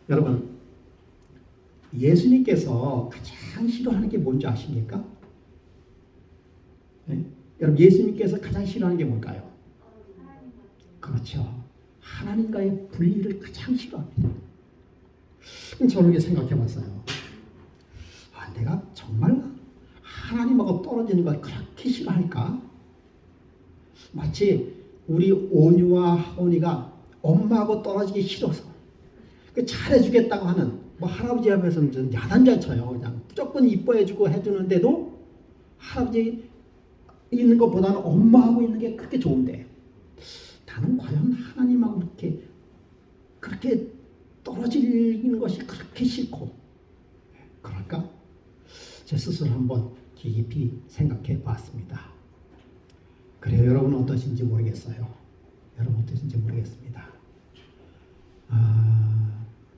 여러분, 예수님께서 가장 싫어하는 게 뭔지 아십니까? 네? 여러분, 예수님께서 가장 싫어하는 게 뭘까요? 그렇죠. 하나님과의 분리를 가장 싫어합니다. 저는 이렇게 생각해 봤어요. 내가 정말 하나님하고 떨어지는 걸 그렇게 싫어할까? 마치 우리 온유와 하온이가 엄마하고 떨어지기 싫어서 잘해주겠다고 하는 할아버지 앞에서는 야단잘 쳐요. 그냥 무조건 이뻐해주고 해주는데도 할아버지 있는 것보다는 엄마하고 있는 게 그렇게 좋은데 나는 과연 하나님하고 그렇게 떨어지는 것이 그렇게 싫고 그럴까? 제 스스로 한번 깊이 생각해 봤습니다. 그래요. 여러분은 어떠신지 모르겠어요. 여러분 어떠신지 모르겠습니다.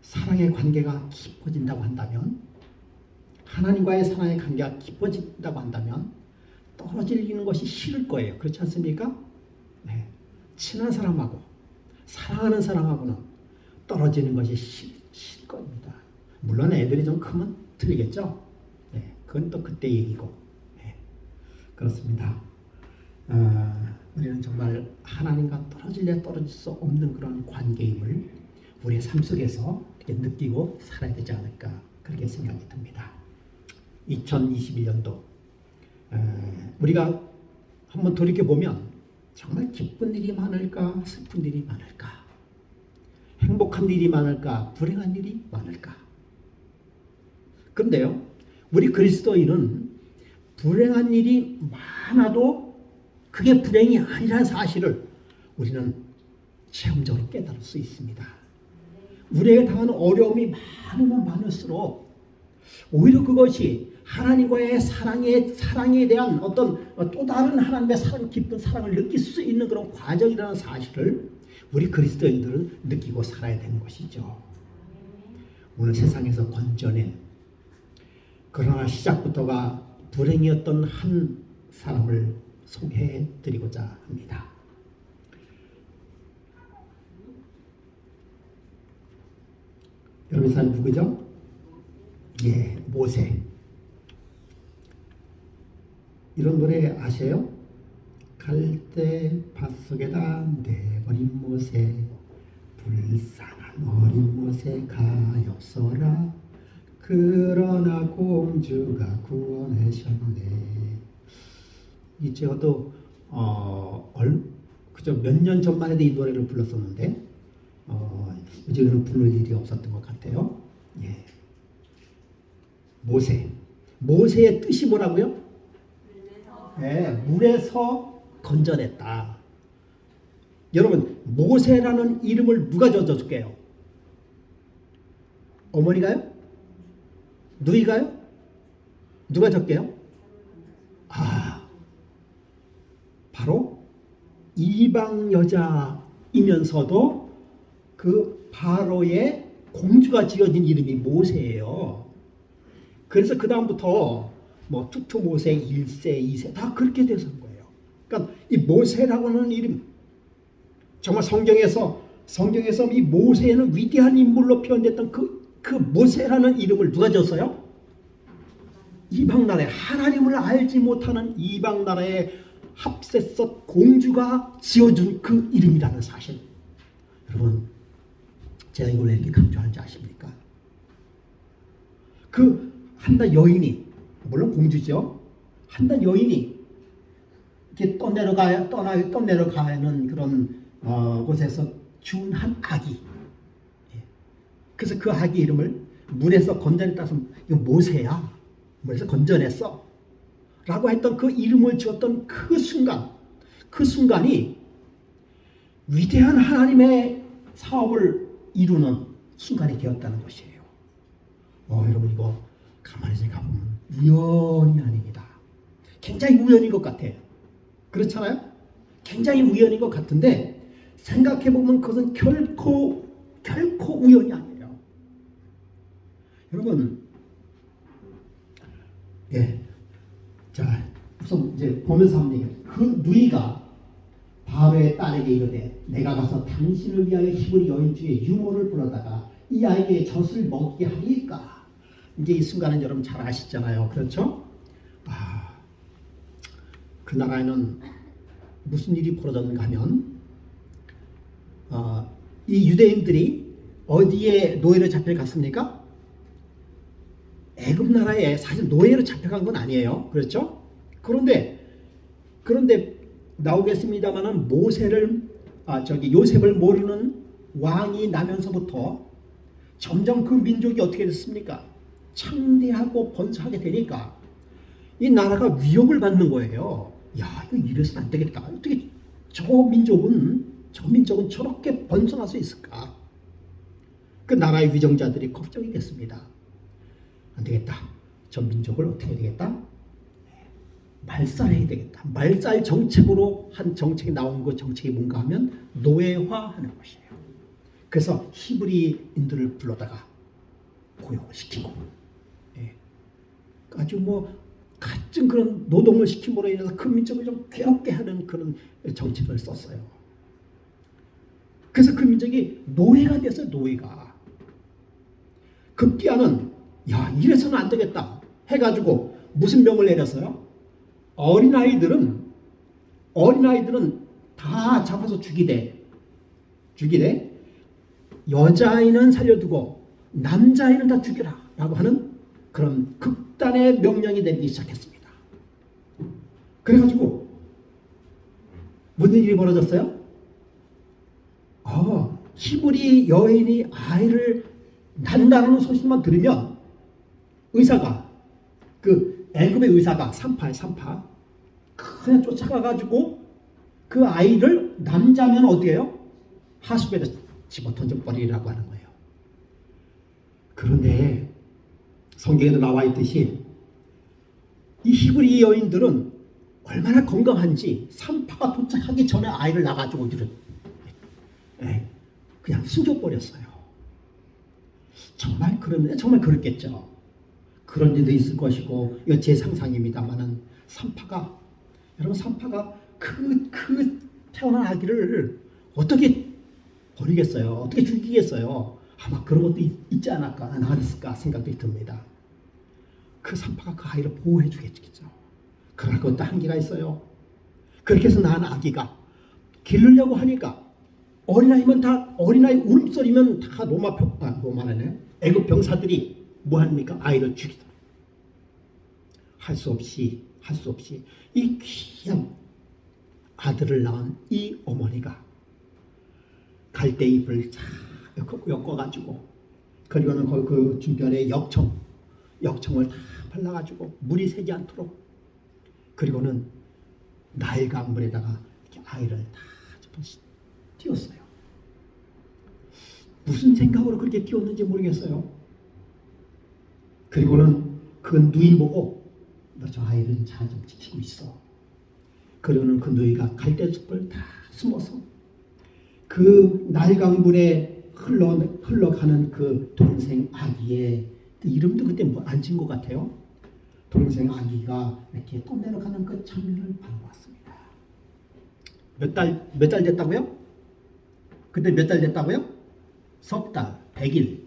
사랑의 관계가 깊어진다고 한다면, 하나님과의 사랑의 관계가 깊어진다고 한다면 떨어지는 것이 싫을 거예요. 그렇지 않습니까? 네. 친한 사람하고 사랑하는 사람하고는 떨어지는 것이 싫을 겁니다. 물론 애들이 좀 크면 틀리겠죠. 네. 그건 또 그때 얘기고. 네. 그렇습니다. 우리는 정말 하나님과 떨어질 수 없는 그런 관계임을 우리의 삶 속에서 느끼고 살아야 되지 않을까 그렇게 생각이 듭니다. 2021년도 우리가 한번 돌이켜보면 정말 기쁜 일이 많을까 슬픈 일이 많을까 행복한 일이 많을까 불행한 일이 많을까. 그런데요, 우리 그리스도인은 불행한 일이 많아도 그게 불행이 아니라는 사실을 우리는 체험적으로 깨달을 수 있습니다. 우리에게 당하는 어려움이 많으면 많을수록 오히려 그것이 하나님과의 사랑에 대한 어떤 또 다른 하나님의 사랑, 깊은 사랑을 느낄 수 있는 그런 과정이라는 사실을 우리 그리스도인들은 느끼고 살아야 되는 것이죠. 오늘 세상에서 건져낸 그러나 시작부터가 불행이었던 한 사람을 소개해 드리고자 합니다. 여러분 이 사람 누구죠? 예, 모세. 이런 노래 아세요? 갈대 밭속에다 내버린 모세, 불쌍한 어린 모세 가엾어라. 그러나 공주가 구원하셨네. 이 제가 또 그저 몇 년 전만 해도 이 노래를 불렀었는데 요즘에는 부를 일이 없었던 것 같아요. 예. 모세의 뜻이 뭐라고요? 네, 물에서 건져냈다. 여러분, 모세라는 이름을 누가 져줄게요? 어머니가요? 누이가요? 누가 적게요? 바로 이방 여자이면서도 그 바로의 공주가 지어진 이름이 모세예요. 그래서 그 다음부터 투투 모세 1세, 2세 다 그렇게 돼서 한 거예요. 그러니까 이 모세라고 하는 이름, 정말 성경에서 이 모세는 위대한 인물로 표현됐던 그 모세라는 이름을 누가 줬어요? 이방 나라에, 하나님을 알지 못하는 이방 나라의 합세석 공주가 지어준 그 이름이라는 사실. 여러분, 제가 이걸 왜 이렇게 강조하는지 아십니까? 그 한낱 여인이, 물론 공주죠. 한낱 여인이 이렇게 떠내려가는 그런 곳에서 준 한 아기. 그래서 그 아기 이름을 물에서 건져냈다 해서 이거 모세야. 물에서 건져냈어. 라고 했던 그 이름을 지었던 그 순간이 위대한 하나님의 사업을 이루는 순간이 되었다는 것이에요. 여러분 이거 가만히 생각해보면 우연이 아닙니다. 굉장히 우연인 것 같아요. 그렇잖아요? 굉장히 우연인 것 같은데 생각해보면 그것은 결코 우연이 아니에요. 여러분, 자, 우선 이제 보면서 한번 얘기해요. 그 누이가 바로의 딸에게 이르되 내가 가서 당신을 위하여 히브리 여인 중에 유모를 불러다가 이 아이에게 젖을 먹이게 하니까 이제 이 순간은 여러분 잘 아시잖아요. 그렇죠? 그 나라에는 무슨 일이 벌어졌는가 하면 이 유대인들이 어디에 노예로 잡혀갔습니까? 애굽 나라에 사실 노예로 잡혀간 건 아니에요. 그렇죠? 그런데 나오겠습니다만은 요셉을 모르는 왕이 나면서부터 점점 그 민족이 어떻게 됐습니까? 창대하고 번성하게 되니까 이 나라가 위협을 받는 거예요. 야, 이거 이래서는 안 되겠다. 어떻게 저 민족은 저렇게 번성할 수 있을까? 그 나라의 위정자들이 걱정이 됐습니다. 안 되겠다. 저 민족을 어떻게 해야 되겠다? 말살해야 되겠다. 말살 정책으로 한 정책이 나온 그 정책이 뭔가 하면 노예화하는 것이에요. 그래서 히브리인들을 불러다가 고용을 시키고, 아주 같은 그런 노동을 시킴으로 인해서 그 민족을 좀 괴롭게 하는 그런 정책을 썼어요. 그래서 그 민족이 노예가 됐어요. 노예가. 급기야는 이래서는 안 되겠다 해가지고 무슨 명을 내렸어요? 어린아이들은 다 잡아서 죽이되 여자아이는 살려두고 남자아이는 다 죽여라 라고 하는 그런 극단의 명령이 내리기 시작했습니다. 그래가지고 무슨 일이 벌어졌어요? 히브리 여인이 아이를 낳는다는 소식만 들으면 의사가 그 애굽의 의사가 산파 그냥 쫓아가가지고 그 아이를 남자면 어디에요? 하수구에다 집어 던져버리라고 하는 거예요. 그런데 성경에도 나와 있듯이 이 히브리 여인들은 얼마나 건강한지 산파가 도착하기 전에 아이를 낳아가지고 그냥 숨겨버렸어요. 정말 그렇겠죠. 그런 일도 있을 것이고, 이거 제 상상입니다만은 산파가 그 태어난 아기를 어떻게 버리겠어요? 어떻게 죽이겠어요? 아마 그런 것도 있지 않았을까 생각이 듭니다. 그 산파가 그 아이를 보호해 주겠죠. 그럴 것도 한계가 있어요. 그렇게 해서 낳은 아기가 기르려고 하니까 어린아이 울음소리면 다 로마네. 애굽 병사들이 뭐 합니까? 아이를 죽이더라. 할 수 없이 이 귀한 아들을 낳은 이 어머니가 갈대잎을 쫙 엮어가지고, 그리고는 그 주변에 역청을 다 발라가지고 물이 새지 않도록, 그리고는 나일강물에다가 이렇게 아이를 다 띄웠어요. 무슨 생각으로 그렇게 띄웠는지 모르겠어요. 그리고는 그 누이 보고 너 저 아이를 잘 좀 지키고 있어. 그러는 그 누이가 갈대숲을 다 숨어서 그 나일강물에 흘러가는 그 동생 아기의 이름도 그때 안 진 것 같아요. 동생 아기가 이렇게 떠내려가는 그 장면을 바라봤습니다. 몇 달 됐다고요? 그때 몇 달 됐다고요? 석 달, 100일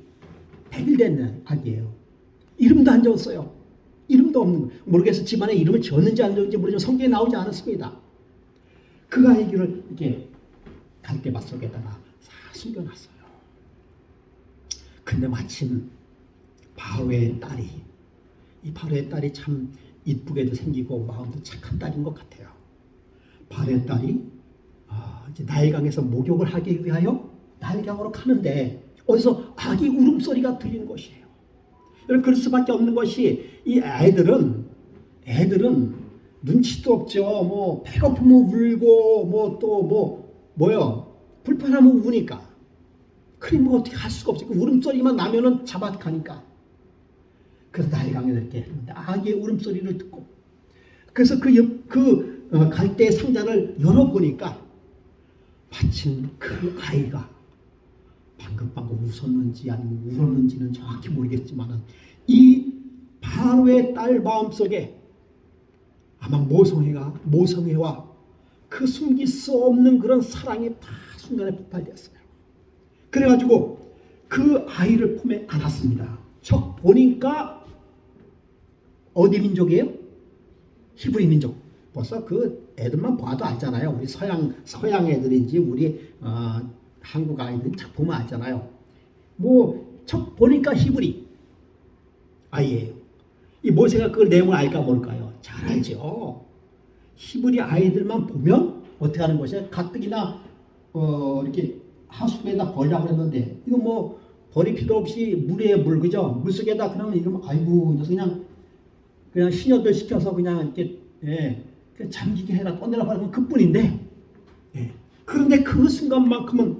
된 아기예요. 이름도 안 적었어요. 이름도 없는, 모르겠어 집안에 이름을 지었는지 안 지었는지 모르지만 성경에 나오지 않았습니다. 그 아기를 이렇게 갈대밭 속에다가 싹 숨겨놨어요. 근데 마침 바로의 딸이 참 이쁘게도 생기고 마음도 착한 딸인 것 같아요. 바로의 딸이 이제 나일강에서 목욕을 하기 위하여 나일강으로 가는데 어디서 아기 울음소리가 들리는 것이에요. 그럴 수밖에 없는 것이, 이 애들은 눈치도 없죠. 배고프면 울고 불편하면 우니까. 그럼 어떻게 할 수가 없죠. 그 울음소리만 나면은 자박하니까. 그래서 나일강에 이렇게 했는데 아기의 울음소리를 듣고, 그래서 갈대 상자를 열어보니까 마침 그 아이가 방금 웃었는지 아니면 울었는지는 정확히 모르겠지만 이 바로의 딸 마음속에 아마 모성애와 그 숨길 수 없는 그런 사랑이 다 순간에 폭발되었어요. 그래가지고 그 아이를 품에 안았습니다. 척 보니까 어디 민족이에요? 히브리 민족. 벌써 그 애들만 봐도 알잖아요. 우리 서양 애들인지 우리 한국 아이들 딱 보면 알잖아요. 뭐 척 보니까 히브리 아이예요. 이 모세가 그 내용을 알까 모를까요? 잘 알죠. 히브리 아이들만 보면 어떻게 하는 것이야? 가뜩이나 이렇게 하수구에다 버리라고 했는데 이거 뭐 버릴 필요 없이 물에 물 그죠? 물속에다 그러면 이러면 아이고 그냥 시녀들 시켜서 그냥 이렇게 그냥 잠기게 해라 떠내라 버리면 그뿐인데 그런데 그 순간만큼은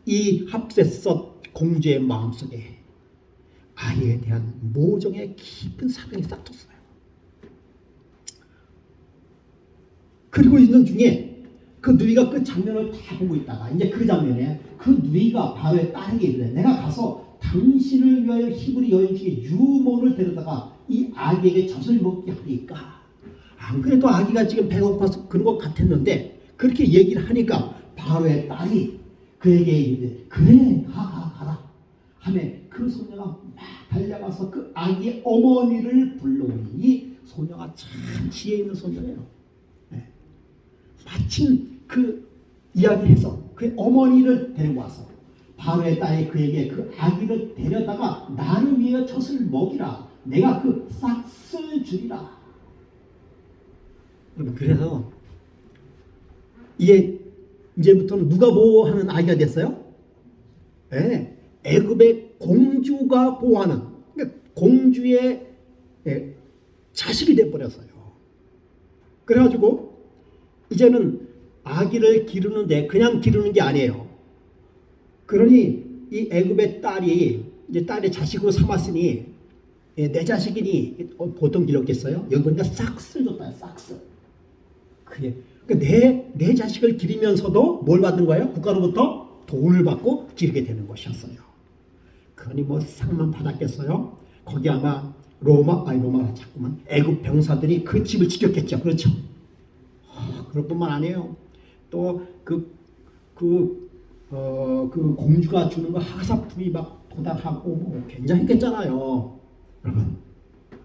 이 합세섯 공주의 마음속에 아이에 대한 모종의 깊은 사랑이 싹텄어요. 그리고 있는 중에 그 누이가 그 장면을 다 보고 있다가 이제 그 장면에 그 누이가 바로의 딸에게 이르되 내가 가서 당신을 위하여 히브리 여인 중에 유모를 데려다가 이 아기에게 젖을 먹게 하리까. 안 그래도 아기가 지금 배고파서 그런 것 같았는데 그렇게 얘기를 하니까 바로의 딸이 그에게 이르되 그래 가라 하며 그 소녀가 막 달려가서 그 아기의 어머니를 불러오니 이 소녀가 참 지혜 있는 소녀예요. 마침 그 이야기를 해서 그 어머니를 데리고 와서 바로의 딸이 그에게 그 아기를 데려다가 나를 위해 젖을 먹이라 내가 그 싹쓸 주리라. 그래서 이게 이제부터는 누가 보호하는 아기가 됐어요? 애굽의 공주가 보호하는 그러니까 공주의 자식이 돼버렸어요. 그래가지고 이제는 아기를 기르는데 그냥 기르는 게 아니에요. 그러니 이 애굽의 딸이 이제 딸의 자식으로 삼았으니 내 자식이니 보통 기르겠어요? 여기 보니까 싹쓸 줬다. 싹쓸. 그게 그러니까 내 자식을 기르면서도 뭘 받는 거예요? 국가로부터 돈을 받고 기르게 되는 것이었어요. 그러니 뭐 상만 받았겠어요? 거기 아마 로마가 자꾸만 애굽 병사들이 그 집을 지켰겠죠. 그렇죠? 그럴 뿐만 아니에요. 또 그 공주가 주는 거 하사품이 막 도달하고 뭐 굉장했겠잖아요. 여러분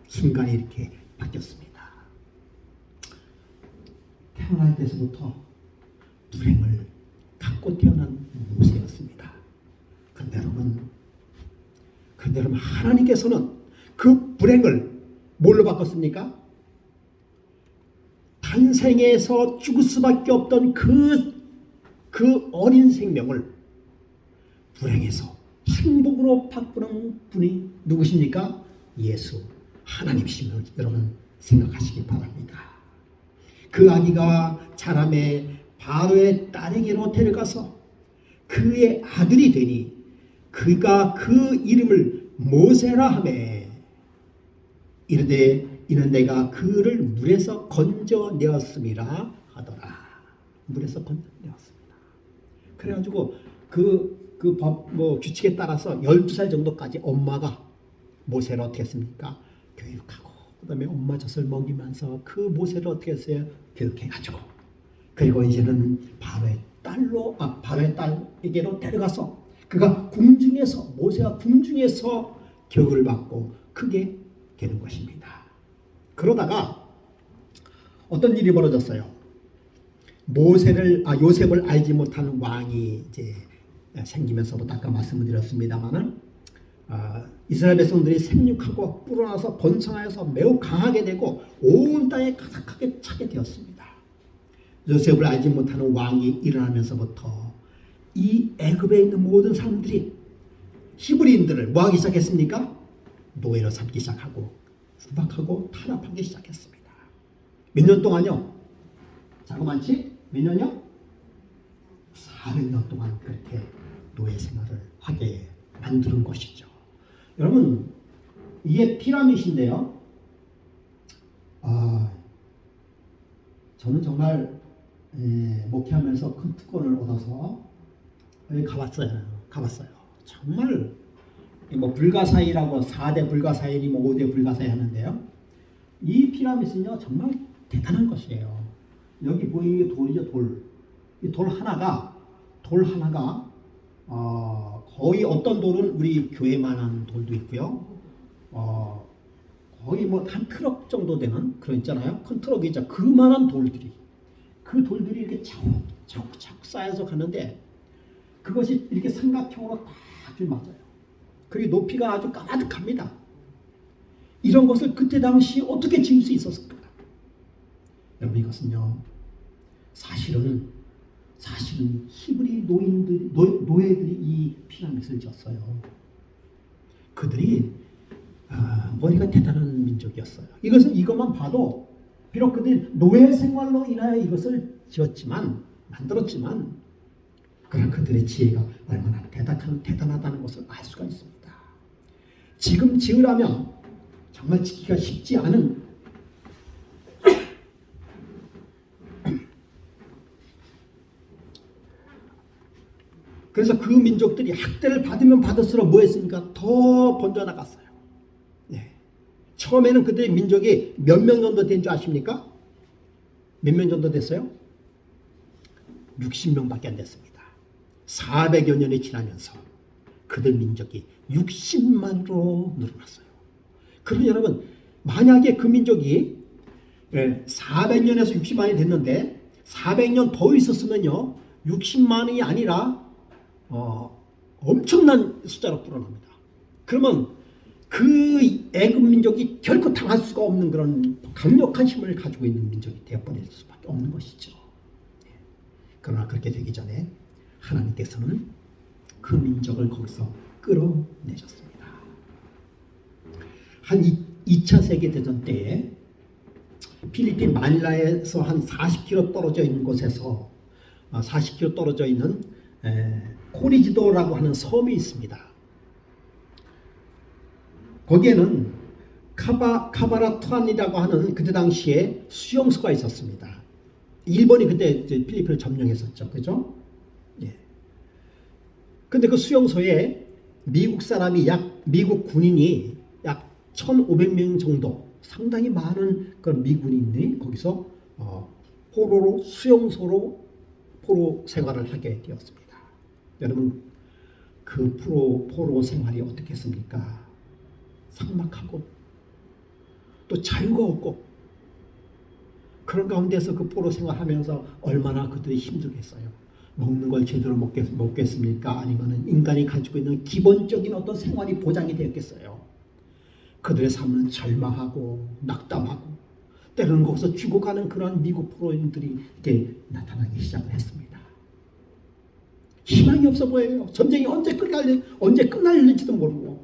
순간이 이렇게 바뀌었습니다. 태어날 때서부터 불행을 갖고 태어난 모세였습니다. 그런데 여러분 하나님께서는 그 불행을 뭘로 바꿨습니까? 탄생에서 죽을 수밖에 없던 그 어린 생명을 불행에서 행복으로 바꾸는 분이 누구십니까? 예수 하나님이심을 여러분 생각하시기 바랍니다. 그 아기가 자라매 바로의 딸에게로 데려가서 그의 아들이 되니 그가 그 이름을 모세라 하매 이르되 이는 내가 그를 물에서 건져내었음이라 하더라. 물에서 건져내었습니다. 그래가지고 그 법 규칙에 따라서 12살 정도까지 엄마가 모세를 어떻게 했습니까? 교육하고 그다음에 엄마 젖을 먹이면서 그 모세를 어떻게 했어요? 교육해가지고 그리고 이제는 바로의 딸에게로 데려가서 그가 궁중에서 모세가 궁중에서 교육을 받고 크게 되는 것입니다. 그러다가 어떤 일이 벌어졌어요? 요셉을 알지 못하는 왕이 이제 생기면서부터 아까 말씀을 드렸습니다만은 이스라엘 백성들이 생육하고 불어나서 번성하여서 매우 강하게 되고 온 땅에 가득하게 차게 되었습니다. 요셉을 알지 못하는 왕이 일어나면서부터 이 애굽에 있는 모든 사람들이 히브리인들을 뭐 하기 시작했습니까? 노예로 삼기 시작하고 구박하고 탄압하기 시작했습니다. 몇 년 동안요? 자그만치 몇 년이요? 400년 동안 그렇게 노예 생활을 하게 만드는 것이죠. 여러분 이게 피라밋인데요. 저는 정말 목회하면서 큰 특권을 얻어서 여기 가봤어요. 정말 뭐 불가사의라고 4대 불가사의니 뭐 5대 불가사의 하는데요. 이 피라밋은요 정말 대단한 것이에요. 여기 보이는 게 돌이죠. 이 돌 하나가 거의 어떤 돌은 우리 교회만한 돌도 있고요. 거의 뭐 한 트럭 정도 되는 그런 있잖아요. 큰 트럭이 있죠. 그만한 돌들이 그 돌들이 이렇게 차곡차곡 쌓여서 가는데 그것이 이렇게 삼각형으로 딱 맞아요. 그리고 높이가 아주 까마득합니다. 이런 것을 그때 당시 어떻게 지을 수 있었을까? 여러분 이것은요 사실은 히브리 노예들이 이 피라밋을 지었어요. 그들이 머리가 대단한 민족이었어요. 이것만 봐도 비록 그들이 노예 생활로 인하여 이것을 만들었지만 그러나 그들의 지혜가 얼마나 대단하다는 것을 알 수가 있습니다. 지금 지으라면 정말 짓기가 쉽지 않은 그래서 그 민족들이 학대를 받으면 받을수록 뭐 했습니까? 더 번져나갔어요. 네. 처음에는 그들의 민족이 몇 명 정도 된 줄 아십니까? 몇 명 정도 됐어요? 60명밖에 안 됐습니다. 400여 년이 지나면서 그들 민족이 60만으로 늘어났어요. 그러면 여러분 만약에 그 민족이 400년에서 60만이 됐는데 400년 더 있었으면요 60만이 아니라 엄청난 숫자로 불어납니다. 그러면 그 애굽 민족이 결코 당할 수가 없는 그런 강력한 힘을 가지고 있는 민족이 되어버릴 수밖에 없는 것이죠. 그러나 그렇게 되기 전에 하나님께서는 그 민족을 거기서 끌어내셨습니다. 한 2차 세계대전 때에 필리핀 마닐라에서 한 40km 떨어져 있는 곳에서 40km 떨어져 있는 코리지도라고 하는 섬이 있습니다. 거기에는 카바라투안이라고 하는 그때 당시에 수용소가 있었습니다. 일본이 그때 필리핀을 점령했었죠. 그죠? 예. 근데 그 수용소에 미국 군인이 약 1,500명 정도 상당히 많은 그런 미군인들이 거기서 수용소로 포로 생활을 하게 되었습니다. 여러분 그 포로 생활이 어떻겠습니까? 삭막하고 또 자유가 없고 그런 가운데서 그 포로 생활하면서 얼마나 그들이 힘들겠어요. 먹는 걸 제대로 먹겠습니까? 아니면 인간이 가지고 있는 기본적인 어떤 생활이 보장이 되었겠어요. 그들의 삶은 절망하고 낙담하고 때로는 거기서 죽어가는 그런 미국 포로인들이 이렇게 나타나기 시작을 했습니다. 희망이 없어 보여요. 전쟁이 언제 끝날지도 모르고.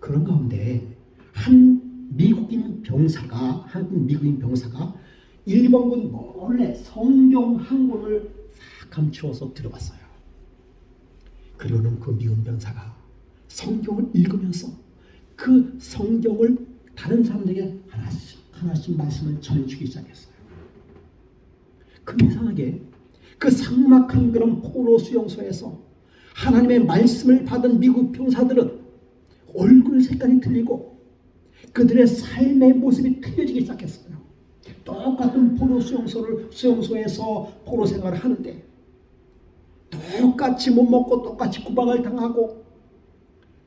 그런 가운데 한 미국인 병사가 일본군 몰래 성경 한 권을 싹 감추어서 들어갔어요. 그리고는 그 미군 병사가 성경을 읽으면서 그 성경을 다른 사람들에게 하나씩 말씀을 전해주기 시작했어요. 그 이상하게 그 삭막한 그런 포로 수용소에서 하나님의 말씀을 받은 미국 병사들은 얼굴 색깔이 틀리고 그들의 삶의 모습이 틀려지기 시작했어요. 똑같은 포로 수용소에서 포로 생활을 하는데 똑같이 못 먹고 똑같이 구박을 당하고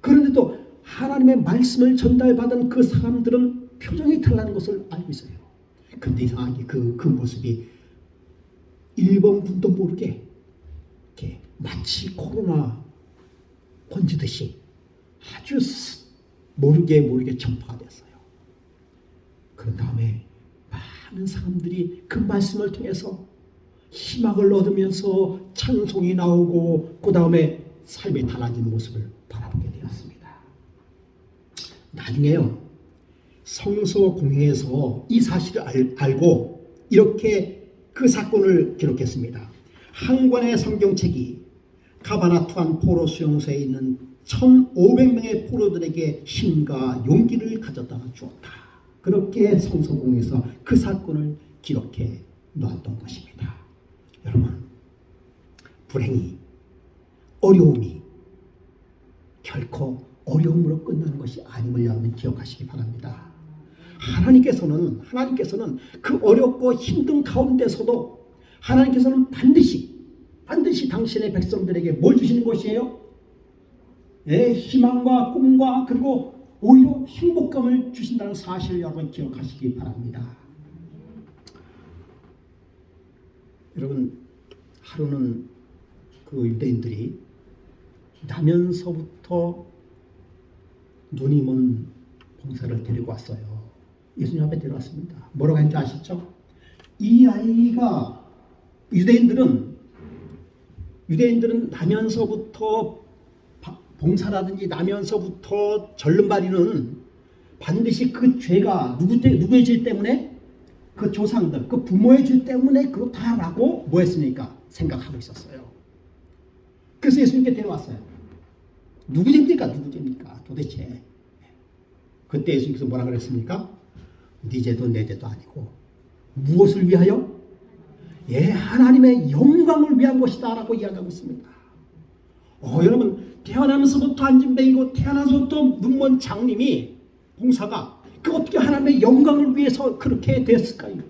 그런데도 하나님의 말씀을 전달받은 그 사람들은 표정이 달라는 것을 알고 있어요. 그런데 이상하게 그 모습이 일본군도 모르게 이렇게 마치 코로나 번지듯이 아주 모르게 전파가 됐어요. 그런 다음에 많은 사람들이 그 말씀을 통해서 희망을 얻으면서 찬송이 나오고 그 다음에 삶이 달라진 모습을 바라보게 되었습니다. 나중에요. 성서공회에서 이 사실을 알고 이렇게 그 사건을 기록했습니다. 한 권의 성경책이 카바나투안 포로 수용소에 있는 1,500명의 포로들에게 힘과 용기를 가져다 주었다. 그렇게 성서공회에서 그 사건을 기록해 놓았던 것입니다. 여러분, 불행이, 어려움이 결코 어려움으로 끝나는 것이 아님을 여러분 기억하시기 바랍니다. 하나님께서는 그 어렵고 힘든 가운데서도 하나님께서는 반드시 반드시 당신의 백성들에게 뭘 주시는 것이에요? 예, 희망과 꿈과 그리고 오히려 행복감을 주신다는 사실을 여러분 기억하시기 바랍니다. 여러분, 하루는 그 유대인들이 나면서부터 눈이 먼 봉사를 데리고 왔어요. 예수님 앞에 데려왔습니다. 뭐라고 했는지 아시죠? 이 아이가 유대인들은 나면서부터 봉사라든지 나면서부터 절름발이는 반드시 그 죄가 누구의 죄 때문에? 그 조상들, 그 부모의 죄 때문에 그렇다라고 뭐 했습니까? 생각하고 있었어요. 그래서 예수님께 데려왔어요. 누구 죄입니까? 도대체. 그때 예수님께서 뭐라 그랬습니까? 네 죄도 내 죄도 아니고 무엇을 위하여? 예, 하나님의 영광을 위한 것이다 라고 이야기하고 있습니다. 여러분, 태어나면서부터 안진뱅이고 태어나면서부터 눈먼 장님이 봉사가 그 어떻게 하나님의 영광을 위해서 그렇게 됐을까요?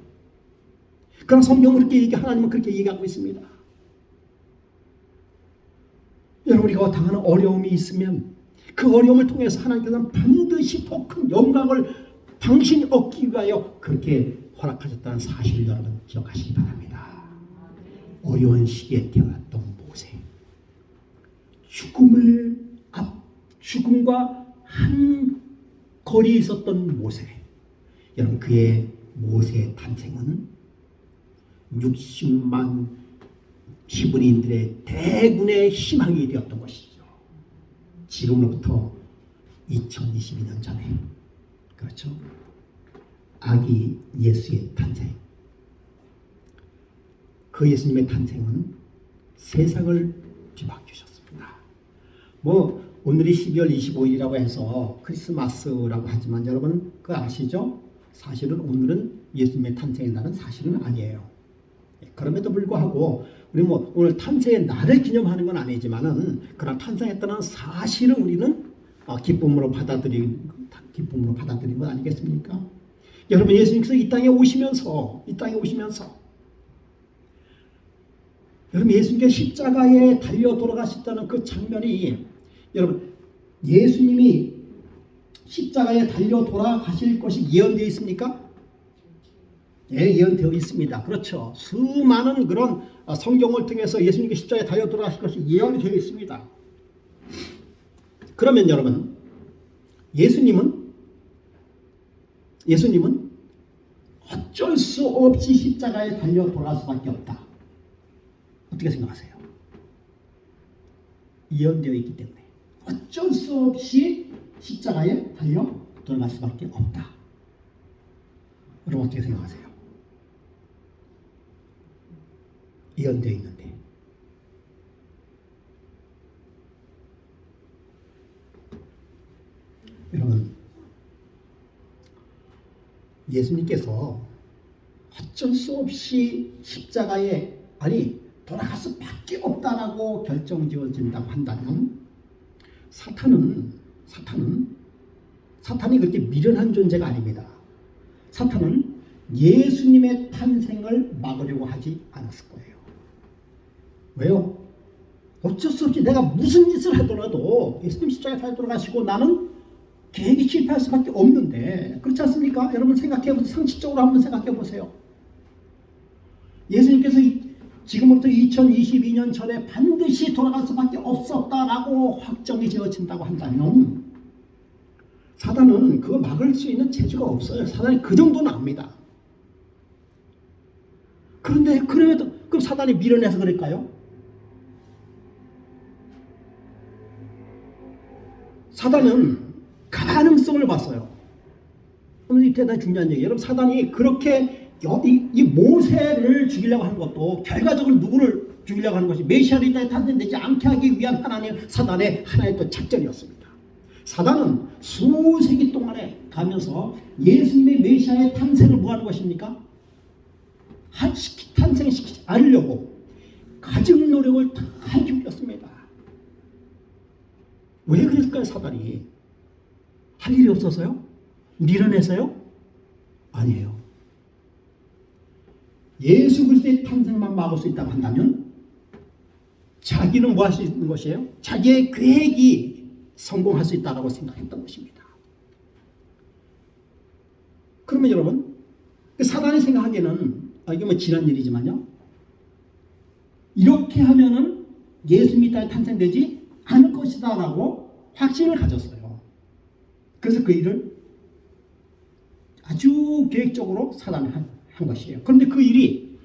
그러나 성경은 하나님은 그렇게 얘기하고 있습니다. 여러분, 우리가 당하는 어려움이 있으면 그 어려움을 통해서 하나님께서는 반드시 더 큰 영광을 당신이 얻기 위하여 그렇게 허락하셨다는 사실을 여러분 기억하시기 바랍니다. 어려운 시기에 태어났던 모세, 죽음과 한 거리에 있었던 모세. 여러분, 그의 모세의 탄생은 60만 히브리인들의 대군의 희망이 되었던 것이죠. 지금으로부터 2022년 전에, 그렇죠? 아기 예수의 탄생. 그 예수님의 탄생은 세상을 뒤바꾸셨습니다. 오늘이 12월 25일이라고 해서 크리스마스라고 하지만 여러분 그거 아시죠? 사실은 오늘은 예수님의 탄생의 날은 사실은 아니에요. 그럼에도 불구하고 우리 오늘 탄생의 날을 기념하는 건 아니지만은 그런 탄생했다는 사실을 우리는 기쁨으로 받아들인 것 아니겠습니까? 여러분, 예수님께서 이 땅에 오시면서 여러분, 예수님께 십자가에 달려 돌아가셨다는 그 장면이, 여러분, 예수님이 십자가에 달려 돌아가실 것이 예언되어 있습니까? 예, 예언되어 있습니다. 그렇죠. 수많은 그런 성경을 통해서 예수님께 십자가에 달려 돌아가실 것이 예언이 되어 있습니다. 그러면 여러분, 예수님은 어쩔 수 없이 십자가에 달려 돌아갈 수밖에 없다. 어떻게 생각하세요? 예언되어 있기 때문에 어쩔 수 없이 십자가에 달려 돌아갈 수밖에 없다. 여러분, 어떻게 생각하세요? 예언되어 있는데. 여러분, 예수님께서 어쩔 수 없이 십자가에 돌아갈 수밖에 없다라고 결정지어진다고 한다면 사탄이 그렇게 미련한 존재가 아닙니다. 사탄은 예수님의 탄생을 막으려고 하지 않았을 거예요. 왜요? 어쩔 수 없이 내가 무슨 짓을 하더라도 예수님 십자가에 달려 돌아가시고 나는 계획이 실패할 수밖에 없는데, 그렇지 않습니까? 여러분 생각해보세요. 상식적으로 한번 생각해보세요. 예수님께서 지금부터 2022년 전에 반드시 돌아갈 수밖에 없었다라고 확정이 지어진다고 한다면 사단은 그거 막을 수 있는 재주가 없어요. 사단이 그 정도는 압니다. 그런데 그럼 사단이 밀어내서 그럴까요? 사단은 가능성을 봤어요. 이 대단히 중요한 얘기예요. 여러분, 사단이 그렇게 이 모세를 죽이려고 하는 것도 결과적으로 누구를 죽이려고 하는 것이 메시아를 이 땅에 탄생되지 않게 하기 위한 사단의 하나의 또 작전이었습니다. 사단은 수세기 동안에 가면서 예수님의 메시아의 탄생을 뭐 하는 것입니까? 탄생시키지 않으려고 가진 노력을 다 기울였습니다. 왜 그랬을까요? 사단이 할 일이 없어서요? 밀어내서요? 아니에요. 예수 그리스도의 탄생만 막을 수 있다고 한다면 자기는 뭐 할 수 있는 것이에요? 자기의 계획이 성공할 수 있다고 생각했던 것입니다. 그러면 여러분, 사단이 생각하기에는 이게 뭐 지난 일이지만요, 이렇게 하면은 예수님이 땅에 탄생되지 않을 것이다라고 확신을 가졌어요. 그래서 그 일을 아주 계획적으로 사단이 한 것이에요. 그런데 그 일이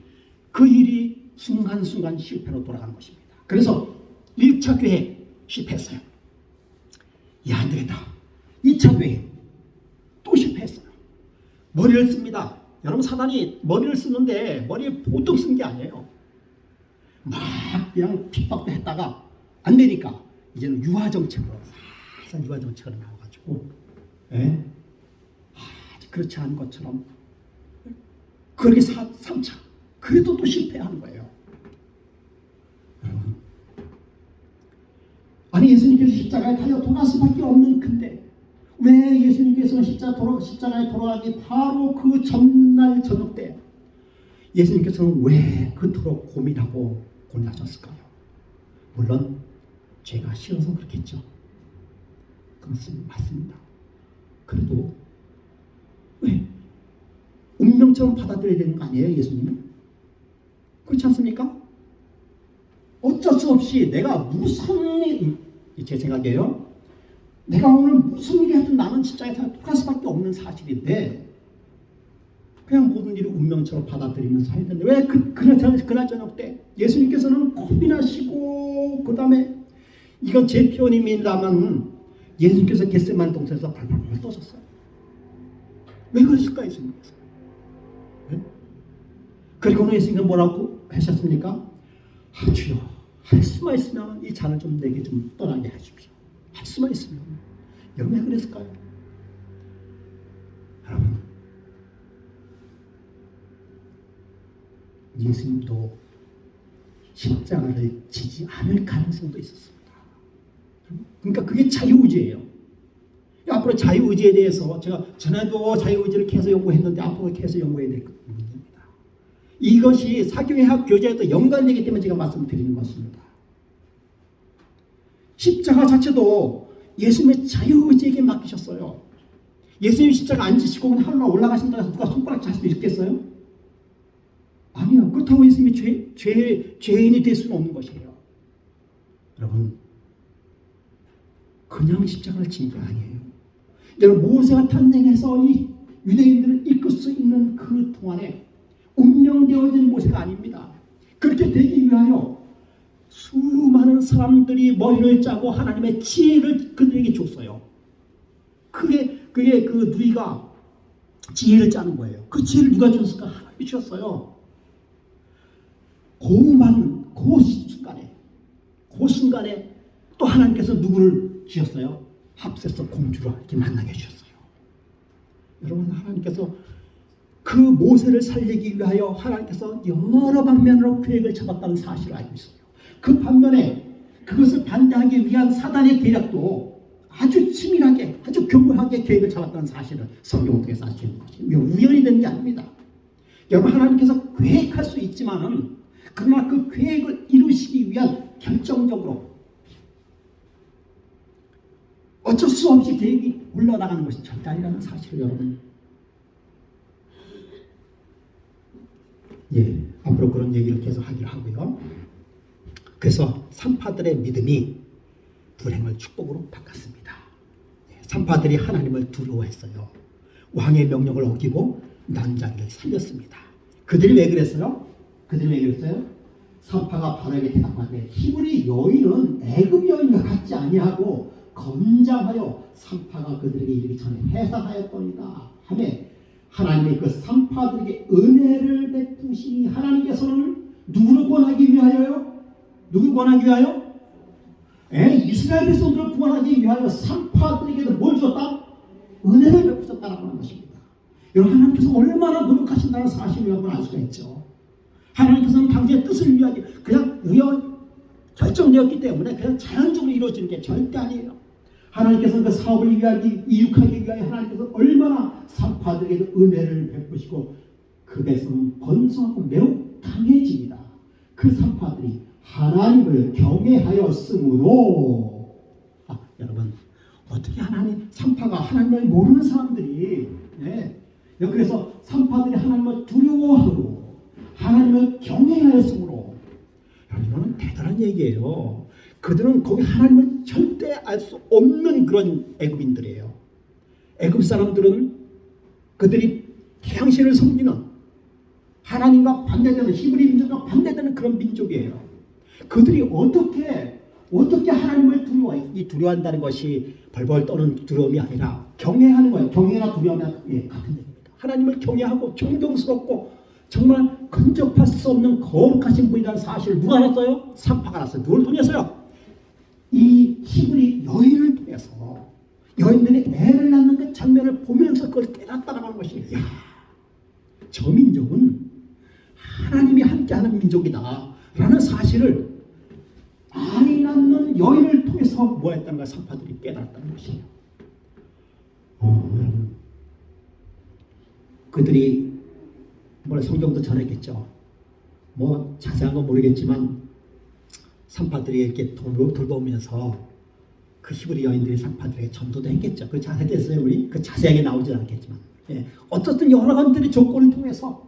순간순간 실패로 돌아가는 것입니다. 그래서 1차 계획 실패했어요. 야, 안 되겠다. 2차 계획 또 실패했어요. 머리를 씁니다. 여러분, 사단이 머리를 쓰는데 머리에 보통 쓴 게 아니에요. 막 그냥 핍박도 했다가 안 되니까 이제는 유화정책으로 살살 유화정책으로 나와가지고, 예? 그렇지 않은 것처럼 그렇게 3차 그래도 또 실패하는 거예요. 여러분, 아니 예수님께서 십자가에 달려 돌아갈 수밖에 없는 근데 왜 예수님께서는 십자가에 돌아가기 바로 그 전날 저녁 때 예수님께서는 왜 그토록 고민하고 고민하셨을까요? 물론 죄가 싫어서 그렇겠죠. 그것은 맞습니다. 그래도 왜 운명처럼 받아들여야 되는 거 아니에요, 예수님이? 그렇지 않습니까? 어쩔 수 없이 내가 무슨 일, 제 생각이에요. 내가 오늘 무슨 일이 하든 나는 십자가에 돌아갈 수밖에 없는 사실인데 그냥 모든 일을 운명처럼 받아들이면서 해야 되는데 왜 그날 저녁 때 예수님께서는 고민하시고, 그 다음에 이건 제 표현입니다만 예수님께서 겟세마네 동산에서 발발발 떠셨어요. 왜 그러실까, 예수님께서? 네? 그리고는 예수님은 뭐라고 하셨습니까? 주여, 할 수만 있으면 이 잔을 좀 내게 좀 떠나게 하십시오. 할 수만 있으면. 여러분 왜 그랬을까요? 여러분, 예수님도 십자가를 지지 않을 가능성도 있었습니다. 그러니까 그게 자유의지예요. 앞으로 자유의지에 대해서 제가 전에도 자유의지를 계속 연구했는데 앞으로 계속 연구해야 될 문제입니다. 이것이 사교회학 교재에도 연관되기 때문에 제가 말씀드리는 것입니다. 십자가 자체도 예수님의 자유의지에게 맡기셨어요. 예수님 십자가 안 지시고 그냥 하늘로 올라가신다고 해서 누가 손가락 잘 수도 있겠어요? 아니요. 그렇다고 예수님이 죄인이 될 수는 없는 것이에요. 여러분, 그냥 십자가를 진 게 아니에요. 여러분, 모세가 탄생해서 이 유대인들을 이끌 수 있는 그 동안에 운명되어진 모세가 아닙니다. 그렇게 되기 위하여 수많은 사람들이 머리를 짜고 하나님의 지혜를 그들에게 줬어요. 그게 그 누이가 지혜를 짜는 거예요. 그 지혜를 누가 줬을까? 하나님이 주셨어요. 그 순간에 또 하나님께서 누구를 주셨어요? 합세서 공주를 이렇게 만나게 해주셨어요. 여러분, 하나님께서 그 모세를 살리기 위하여 하나님께서 여러 방면으로 계획을 잡았다는 사실을 알고 있어요. 그 반면에 그것을 반대하기 위한 사단의 계략도 아주 치밀하게, 아주 교묘하게 계획을 잡았다는 사실을 성경을 통해서 알 수 있는 것이에요. 우연히 된 게 아닙니다. 여러분, 하나님께서 계획할 수 있지만은 그러나 그 계획을 이루시기 위한 결정적으로 어쩔 수 없이 계획이 올라가는 것이 절대 아니라는 사실을 여러분, 앞으로 그런 얘기를 계속 하기로 하고요. 그래서 산파들의 믿음이 불행을 축복으로 바꿨습니다. 산파들이 하나님을 두려워했어요. 왕의 명령을 어기고 난자기를 살렸습니다. 그들이 왜 그랬어요? 산파가 바로에게 대답하되 히브리 여인은 애굽 여인과 같지 아니하고 건장하여 산파가 그들에게 이르기 전에 해산하였더이다 하매 하나님의 그 산파들에게 은혜를 베푸시니 하나님께서는 누구를 구원하기 위하여요? 누구를 구원하기 위하여? 이스라엘 백성들을 구원하기 위하여 산파들에게도 뭘 주었다? 은혜를 베푸셨다라고 하는 것입니다. 여러분, 하나님께서 얼마나 노력하신다는 사실을 여러분 알 수가 있죠. 하나님께서는 당신의 뜻을 위하기 그냥 결정되었기 때문에 그냥 자연적으로 이루어지는 게 절대 아니에요. 하나님께서는 그 사업을 이룩하기 위하여 하나님께서 얼마나 산파들에게도 은혜를 베푸시고 그 백성은 번성하고 매우 강해집니다. 그 산파들이 하나님을 경외하였으므로. 여러분, 어떻게 산파가 하나님을 모르는 사람들이, 그래서 산파들이 하나님을 두려워하고 하나님을 경외하였으므로. 이거는 대단한 얘기예요. 그들은 거기 하나님을 절대 알 수 없는 그런 애굽인들이에요. 애굽 사람들은 그들이 태양신을 섬기는, 하나님과 반대되는, 히브리 민족과 반대되는 그런 민족이에요. 그들이 어떻게 하나님을 두려워한다는 것이 벌벌 떠는 두려움이 아니라 경외하는 거예요. 경외나 두려움이 같은 얘기입니다. 하나님을 경외하고 존경스럽고 정말 근접할 수 없는 거룩하신 분이라는 사실을 누가 알았어요? 산파가 알았어요. 누굴 통해서요? 이 히브리 여인을 통해서. 여인들이 애를 낳는 그 장면을 보면서 그걸 깨닫다라고 하는 것이, 저 민족은 하나님이 함께하는 민족이다 라는 사실을 아이 낳는 여인을 통해서 뭐했다는 걸 산파들이 깨달았다는 것이에요. 그들이 성경도 전했겠죠. 자세한 건 모르겠지만 산파들이 이렇게 돌보면서 그 히브리 여인들이 산파들에게 전도도 했겠죠. 그 자세했어요 우리? 그 자세하게 나오진 않겠지만, 어떻든 여러 가지 조건을 통해서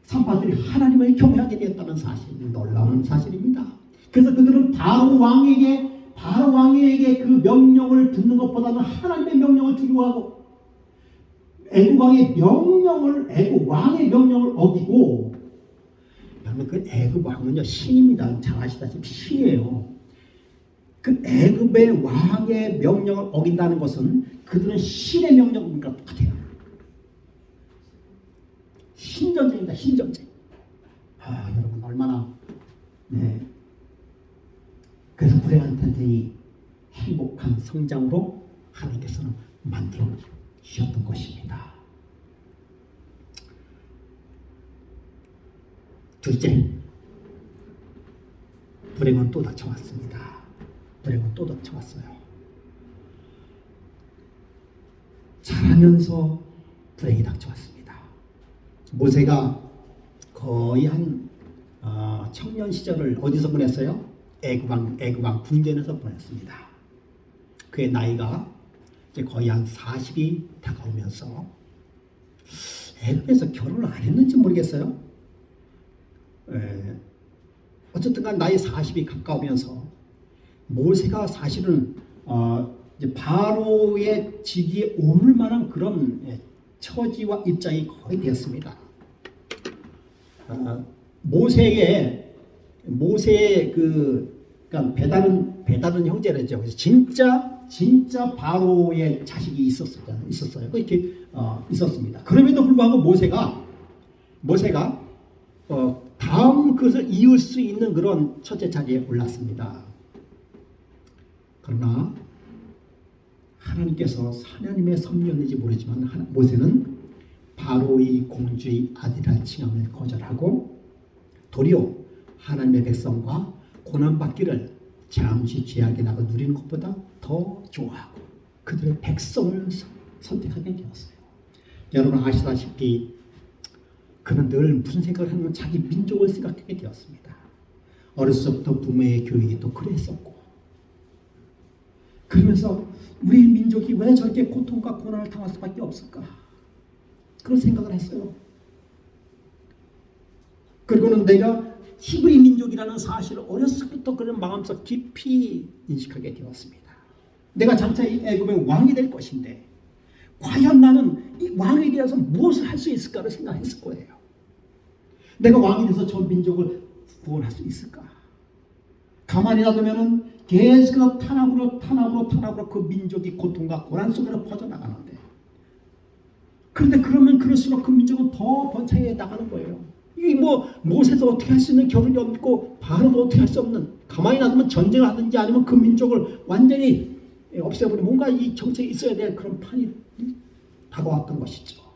산파들이 하나님을 경외하게 되었다는 사실, 놀라운 사실입니다. 그래서 그들은 바로 왕에게 그 명령을 듣는 것보다는 하나님의 명령을 두려워하고 애굽 왕의 명령을 어기고. 여러분, 그 애굽 왕은요 신입니다. 잘 아시다시피 신이에요. 그 애굽의 왕의 명령을 어긴다는 것은 그들은 신의 명령과 똑같아요. 신전쟁입니다. 신전쟁. 여러분 얼마나 그래서 불행한 탄생이 행복한 성장으로 하나님께서는 만들어 주셨던 것입니다. 둘째, 불행은 또 닥쳐왔습니다. 불행은 또 닥쳐왔어요. 자라면서 불행이 닥쳐왔습니다. 모세가 거의 청년 시절을 어디서 보냈어요? 애굽왕 궁전에서 보냈습니다. 그의 나이가 이제 거의 한 40이 다가오면서 애굽에서 결혼을 안 했는지 모르겠어요. 어쨌든 간 나이 40이 가까우면서 모세가 사실은 이제 바로의 직위에 오를 만한 그런 처지와 입장이 거의 되었습니다. 모세의 그러니까 베다는 형제랬죠. 그래서 진짜 바로의 자식이 있었어요. 이렇게 있었습니다. 그럼에도 불구하고 모세가 다음 그것을 이을 수 있는 그런 첫째 자리에 올랐습니다. 그러나 하나님께서 하나님의 섭리였는지 모르지만 모세는 바로의 공주의 아들이라 칭함을 거절하고 도리어 하나님의 백성과 고난받기를 잠시 죄악에 나가 누리는 것보다 더 좋아하고 그들의 백성을 선택하게 되었어요. 여러분 아시다시피 그는 늘 무슨 생각을 하면 자기 민족을 생각하게 되었습니다. 어렸을 때부터 부모의 교육이 또 그랬었고, 그러면서 우리 민족이 왜 저렇게 고통과 고난을 당할 수밖에 없을까? 그런 생각을 했어요. 그리고는 내가 히브리 민족이라는 사실을 어렸을 때부터 그런 마음속 깊이 인식하게 되었습니다. 내가 장차 이 애굽의 왕이 될 것인데 과연 나는 이 왕에 대해서 무엇을 할 수 있을까를 생각했을 거예요. 내가 왕이 돼서 전 민족을 구원할 수 있을까? 가만히 놔두면은 계속해서 탄압으로 그 민족이 고통과 고난 속으로 퍼져나가는데, 그런데 그러면 그럴수록 그 민족은 더 번창해 나가는 거예요. 이 모세도 어떻게 할 수 있는 겨를이 없고 바로도 어떻게 할 수 없는, 가만히 놔두면 전쟁을 하든지 아니면 그 민족을 완전히 없애버리면 뭔가 이 정책이 있어야 될 그런 판이 다가왔던 것이죠.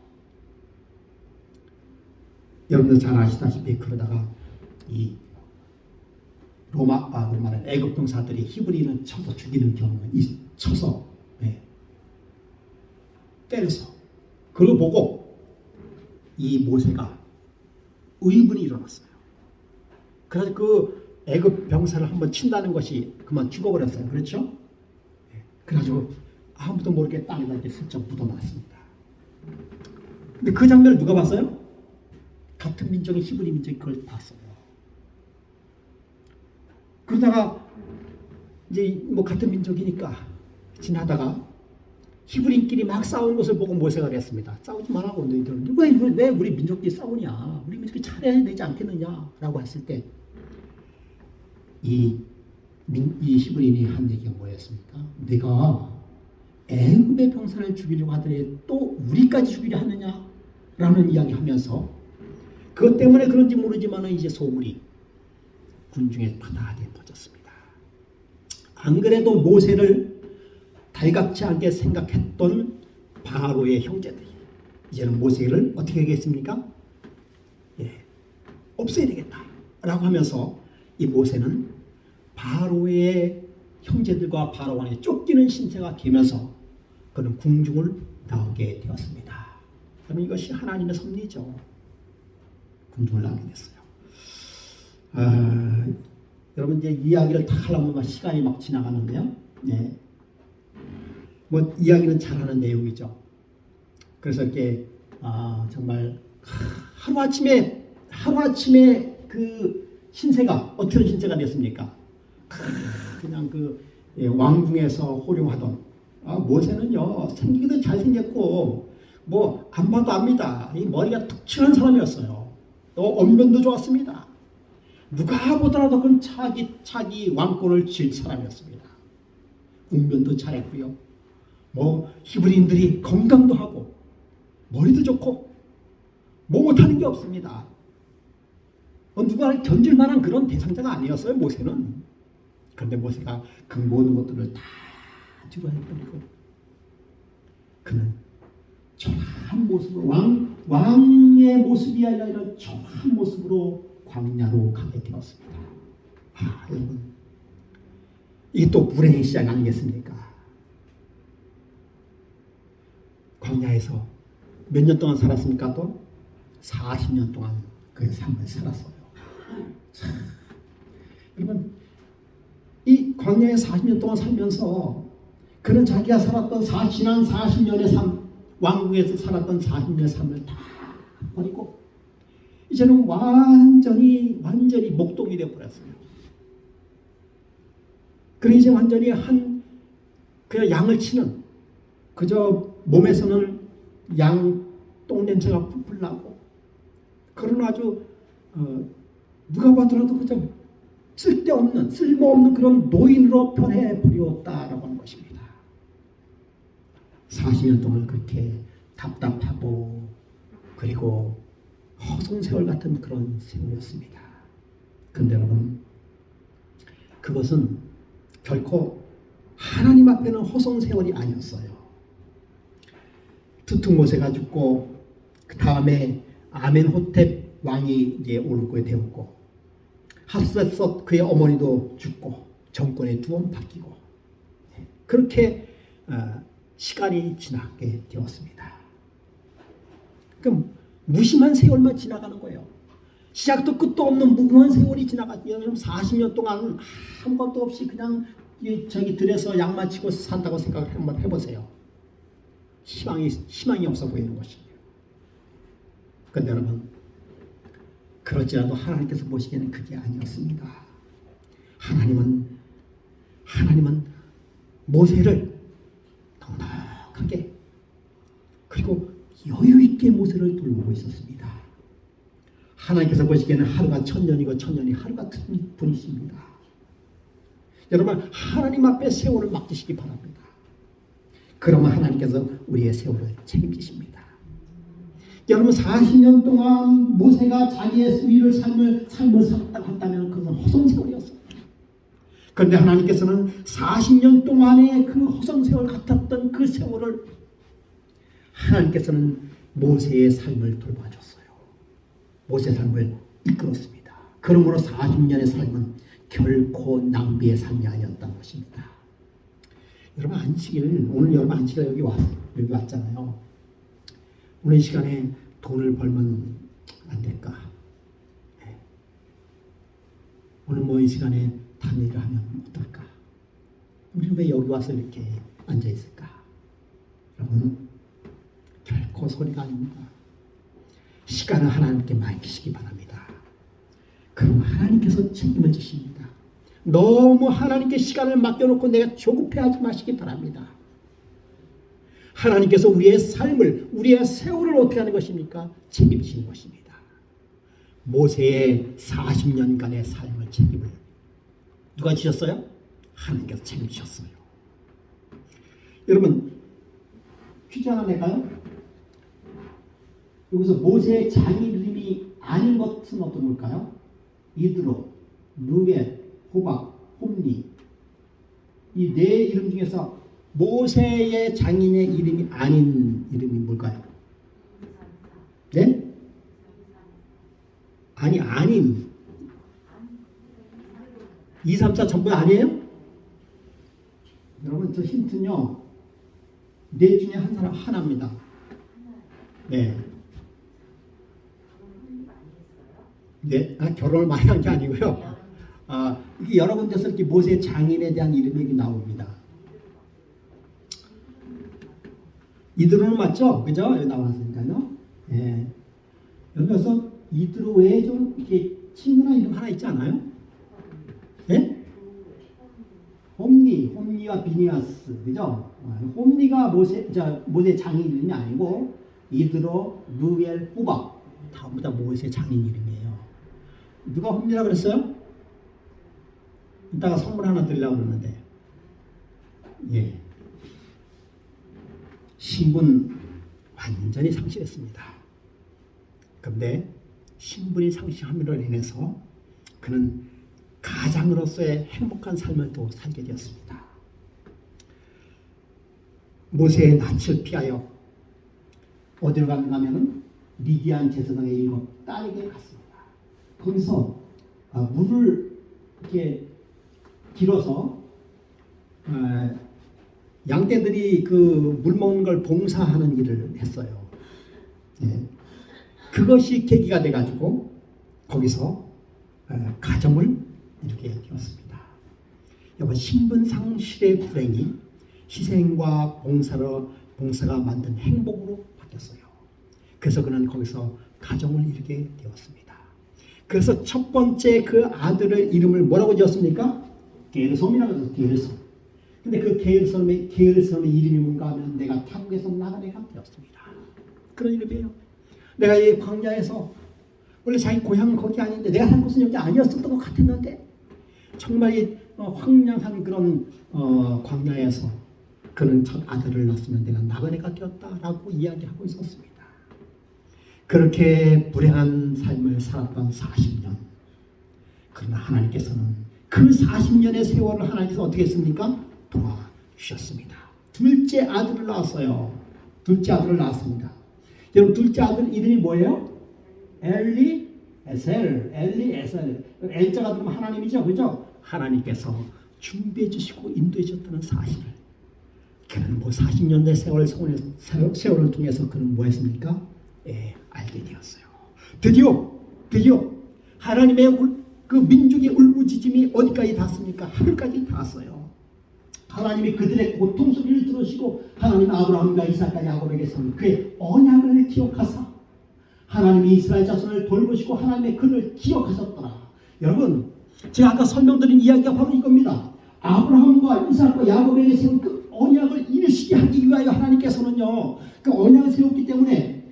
여러분들 잘 아시다시피 그러다가 이 로마는 애굽 병사들이 히브리인을 쳐서 죽이는 경우는 쳐서 때려서 그걸 보고 이 모세가 의분이 일어났어요. 그래서 그 애굽 병사를 한번 친다는 것이 그만 죽어버렸어요. 그렇죠? 그래가지고 아무도 모르게 땅에다 이렇게 슬쩍 묻어놨습니다. 근데 그 장면을 누가 봤어요? 같은 민족인 히브리 민족이 그걸 봤어요. 그러다가 이제 뭐 같은 민족이니까 지나다가 히브리인끼리 막 싸우는 것을 보고 모세가 그랬습니다. 싸우지 말라고 너희들은 왜 우리 민족끼리 싸우냐? 우리 민족이 잘해야 되지 않겠느냐라고 했을 때 이 히브리인이 한 얘기가 뭐였습니까? 내가 애굽의 병사를 죽이려고 하더니 또 우리까지 죽이려 하느냐라는 이야기하면서 그것 때문에 그런지 모르지만 이제 소문이 군중에 바다하게 퍼졌습니다. 안 그래도 모세를 달갑지 않게 생각했던 바로의 형제들이 이제는 모세를 어떻게 하겠습니까? 없애야 되겠다라고 하면서 이 모세는 바로의 형제들과 바로 왕에 쫓기는 신세가 되면서 그는 궁중을 나오게 되었습니다. 그러면 이것이 하나님의 섭리죠. 궁중을 나오게 됐어요. 여러분 이제 이야기를 다 하려면 시간이 막 지나가는데요. 뭐 이야기는 잘하는 내용이죠. 그래서 이렇게 정말 하루아침에 그 신세가 어떤 신세가 됐습니까? 그냥 왕궁에서 호령하던 모세는요 생기기도 잘생겼고 뭐 안 봐도 압니다. 이 머리가 툭칠한 사람이었어요. 또 언변도 좋았습니다. 누가 보더라도 그건 차기 왕권을 쥘 사람이었습니다. 운변도 잘했고요. 뭐 히브리인들이 건강도 하고 머리도 좋고 뭐 못하는 게 없습니다. 누가 견줄 만한 그런 대상자가 아니었어요 모세는. 그런데 모세가 그 모든 것들을 다 뒤로해버리고 그는 정한 모습으로 왕의 모습이 아니라 이런 정한 모습으로 광야로 가게 되었습니다. 여러분 이게 또 불행의 시작 아니겠습니까? 광야에서 몇 년 동안 살았습니까? 또 40년 동안 그 삶을 살았어요. 여러분 이 광야에 40년 동안 살면서 그는 자기가 살았던 지난 40년의 삶, 왕궁에서 살았던 40년의 삶을 다 버리고 이제는 완전히 목동이 되어버렸어요. 그래 이제 완전히 그냥 양을 치는 그저 몸에서는 양 똥 냄새가 풀풀 나고 그런 아주 누가 봐더라도 그저 쓸모없는 그런 노인으로 변해버렸다라고 하는 것입니다. 40년 동안 그렇게 답답하고 그리고 허송세월 같은 그런 세월이었습니다. 그런데 여러분 그것은 결코 하나님 앞에는 허송세월이 아니었어요. 두툼모세가 죽고 그 다음에 아멘호텝 왕이 이제 오르게 되었고 하스셋 그의 어머니도 죽고 정권의 두 번 바뀌고 그렇게 시간이 지나게 되었습니다. 그럼 무심한 세월만 지나가는 거예요. 시작도 끝도 없는 무궁한 세월이 지나가요. 40년 동안 아무것도 없이 그냥 저기 들에서 양만 치고 산다고 생각을 한번 해보세요. 희망이 없어 보이는 것이에요. 그런데 여러분 그렇지라도 하나님께서 보시기에는 그게 아니었습니다. 하나님은 모세를 넉넉하게 그리고 여유 있게 모세를 돌보고 있었습니다. 하나님께서 보시기에는 하루가 1000년이고 1000년이 하루 같은 분이십니다. 여러분 하나님 앞에 세월을 맡기시기 바랍니다. 그러면 하나님께서 우리의 세월을 책임지십니다. 여러분 40년 동안 모세가 자기의 수위를 삶을 살았다고 한다면 그것은 허송세월이었어요. 그런데 하나님께서는 40년 동안의 그 허송세월 같았던 그 세월을 하나님께서는 모세의 삶을 돌봐줬어요. 모세의 삶을 이끌었습니다. 그러므로 40년의 삶은 결코 낭비의 삶이 아니었다는 것입니다. 여러분 오늘 여러분 안식일 여기 왔잖아요. 오늘 이 시간에 돈을 벌면 안 될까? 오늘 뭐 이 시간에 단일을 하면 어떨까? 우리는 왜 여기 와서 이렇게 앉아 있을까? 여러분, 결코 소리가 아닙니다. 시간을 하나님께 맡기시기 바랍니다. 그럼 하나님께서 책임을 지십니다. 너무 하나님께 시간을 맡겨놓고 내가 조급해하지 마시기 바랍니다. 하나님께서 우리의 삶을, 우리의 세월을 어떻게 하는 것입니까? 책임지는 것입니다. 모세의 40년간의 삶을 책임을 누가 지셨어요? 하나님께서 책임지셨어요. 여러분, 퀴즈 하나 낼까요? 여기서 모세의 장인 이름이 아닌 것은 어떤 걸까요? 이드로, 루벳, 호박, 홈니, 이 네 이름 중에서 모세의 장인의 이름이 아닌 이름이 뭘까요? 네? 아닌 2, 3, 4 전부 아니에요? 여러분, 저 힌트는요, 넷 중에 한 사람 하나입니다. 네. 네, 결혼을 많이 한 게 아니고요. 이게 여러 군데서 이렇게 모세 장인에 대한 이름이 나옵니다. 이드로는 맞죠? 그죠? 여기 나왔으니까요. 예. 여기서 이드로 외에 좀 이렇게 친근한 이름 하나 있지 않아요? 예? 홈니와 비니아스, 그죠? 홈니가 모세 장인 이름이 아니고 이드로, 루엘, 호박 전부 다 모세 장인 이름이에요. 누가 홈니라 그랬어요? 이따가 선물 하나 드리려고 그러는데, 예, 신분 완전히 상실했습니다. 그런데 신분이 상실함으로 인해서 그는 가장으로서의 행복한 삶을 또 살게 되었습니다. 모세의 낯을 피하여 어디로 갔는가 하면은 미디안 제사장의 7 딸에게 갔습니다. 거기서 물을 이렇게 길어서 양떼들이 그 물 먹는 걸 봉사하는 일을 했어요. 예. 그것이 계기가 돼가지고 거기서 가정을 이렇게 되었습니다. 여러분, 신분 상실의 불행이 희생과 봉사가 만든 행복으로 바뀌었어요. 그래서 그는 거기서 가정을 이루게 되었습니다. 그래서 첫 번째 그 아들의 이름을 뭐라고 지었습니까? 게르솜이라고 해서 게르솜. 근데 그 게르솜의 이름이 뭔가 하면 내가 타국에서 나간 애가 되었습니다. 그런 이름이에요. 내가 이 광야에서, 원래 자기 고향은 거기 아닌데 내가 산 곳은 여기 아니었었던 것 같았는데 정말 이 황량한 그런 광야에서 그는 첫 아들을 낳았으면 내가 나간 애가 되었다라고 이야기하고 있었습니다. 그렇게 불행한 삶을 살았던 40년. 그러나 하나님께서는 그 40년의 세월을 하나님께서 어떻게 했습니까? 도와주셨습니다. 둘째 아들을 낳았어요. 둘째 아들을 낳았습니다. 여러분, 둘째 아들 이름이 뭐예요? 엘리에셀. 엘자가 들으면 하나님이죠, 그죠? 하나님께서 준비해 주시고 인도해 주셨다는 사실을 그는 뭐 40년의 세월을 통해서 그는 뭐 했습니까? 알게 되었어요. 드디어 하나님의 그 민족의 울부짖음이 어디까지 닿습니까? 하늘까지 닿았어요. 하나님이 그들의 고통 소리를 들으시고 하나님 아브라함과 이삭과 야곱에게서는 그의 언약을 기억하사 하나님이 이스라엘 자손을 돌보시고 하나님의 그를 기억하셨더라. 여러분, 제가 아까 설명드린 이야기가 바로 이겁니다. 아브라함과 이삭과 야곱에게 세운 그 언약을 이루시게 하기 위하여 하나님께서는요, 그 언약을 세웠기 때문에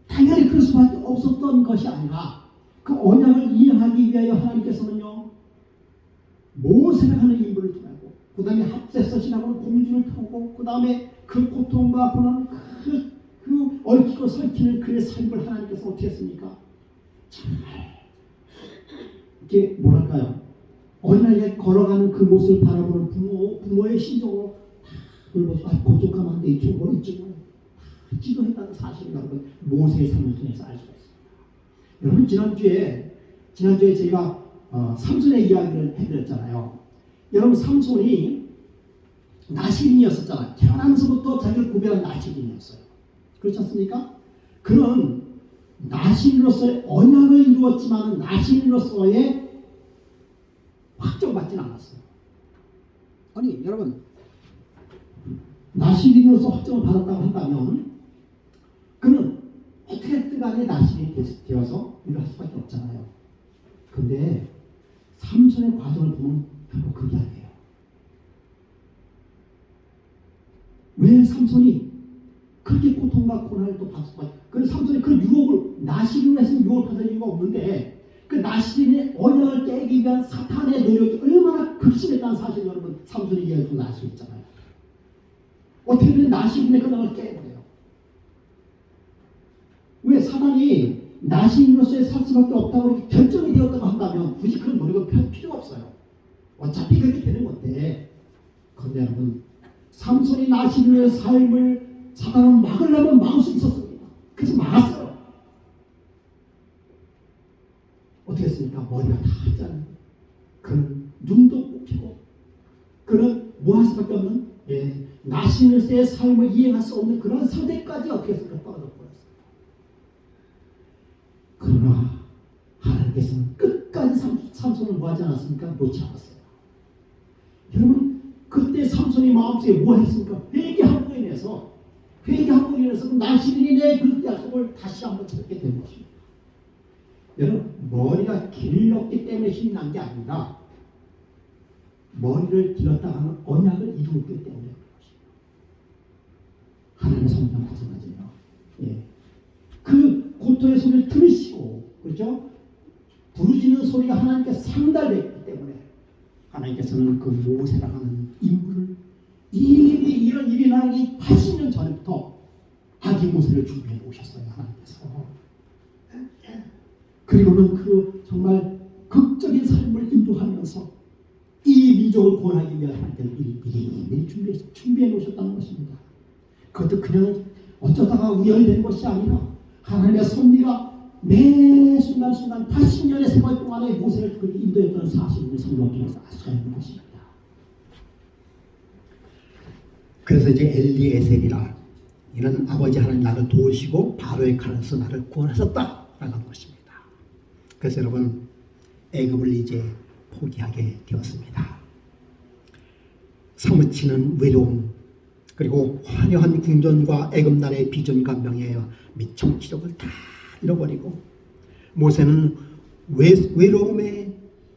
당연히 그럴 수밖에 없었던 것이 아니라 그 언약을 이행하기 위하여 하나님께서는요, 모세가 하는 인물을 통하고 그 다음에 합세서신하고는 공주를 타고 그 다음에 그 고통과 고난 그 얽히고 설키는 그의 삶을 하나님께서 어떻게 했습니까? 정말 이게 뭐랄까요? 어린아이가 걸어가는 그 모습을 바라보는 부모의 심정으로 다 고독하면 안 돼. 이쪽으로 찌그했다는 사실을 여러분 모세의 삶을 통해서 알 수가 있습니다. 여러분, 지난주에 제가 삼손의 이야기를 해드렸잖아요. 여러분, 삼손이 나시린이었었잖아요. 태어나면서부터 자기를 구별한 나시린이었어요. 그렇지 않습니까? 그런 나시린으로서의 언약을 이루었지만 나시린으로서의 확정받지는 않았어요. 아니 여러분, 나시린으로서 확정을 받았다고 한다면 그는 어떻게든 간에 나시린이 되어서 일을 할 수밖에 없잖아요. 근데 삼손의 과정을 보면 결국 그게 아니에요. 왜 삼손이 그렇게 고통과 고난을 또 받을 수밖에? 그 삼손이 그 유혹을 나시린으로 해서 유혹을 받을 이유가 없는데, 그 나시린의 언약을 깨기 위한 사탄의 노력이 얼마나 극심했다는 사실을 여러분 삼손이 이해할 줄 알 수 있잖아요. 어떻게든 나시린의 그 언약을 깨버려요. 왜? 사단이 나시린으로서의 살 수밖에 없다고 결정이 되었다고 한다면 굳이 그런 노력을 할 필요가 없어요. 어차피 그렇게 되는 건데. 그런데 여러분, 삼손이 나시린의 삶을 사단은 막으려면 막을 수 있었습니다. 그래서 막았어요. 어떻게 했습니까? 머리가 다 했잖아요. 그는 눈도 못 펴고, 그는 뭐 할 수밖에 없는, 나시린의 삶을 이행할 수 없는 그런 상태까지 어떻게 했을까? 떨어져 버렸어요. 그러나 하나님께서는 끝까지 삼손을 뭐 하지 않았습니까? 놓지 않았어요. 여러분, 그때 삼손이 마음속에 뭐 했습니까? 회개함으로 인해서 나시린의 그 약속을 다시 한번 찾게 된 것입니다. 여러분, 머리가 길렀기 때문에 힘이 난 게 아니라 머리를 길렀다 하는 언약을 이루었기 때문에 그런 것입니다. 하나님의 성령 마찬가지예요. 그 고통의 소리를 들으시고, 그렇죠? 부르짖는 소리가 하나님께 상달됐기 때문에 하나님께서는 그 모세라고 하는 인물을 이미 이런 일이 나기 80년 전부터 아기 모세를 준비해 놓으셨어요. 하나님께서. 그리고는 그 정말 극적인 삶을 인도하면서 이 민족을 구원하기 위한 하나님께서 미리 준비해 놓으셨다는 것입니다. 그것도 그냥 어쩌다가 우연히 된 것이 아니라 하나님의 섭리가 매 순간순간 80년의 생활 동안에 모세를 그렇게 인도했던 사실을 성경을 통해서 알 수가 있는 것입니다. 그래서 이제 엘리에셀이라 이런 아버지 하나님 나를 도우시고 바로의 칼에서 나를 구원하셨다라고 하는 것입니다. 그래서 여러분, 애굽을 이제 포기하게 되었습니다. 사무치는 외로움, 그리고 화려한 궁전과 애굽 나라의 비전과 명예 및 정치력을 다 잃어버리고 모세는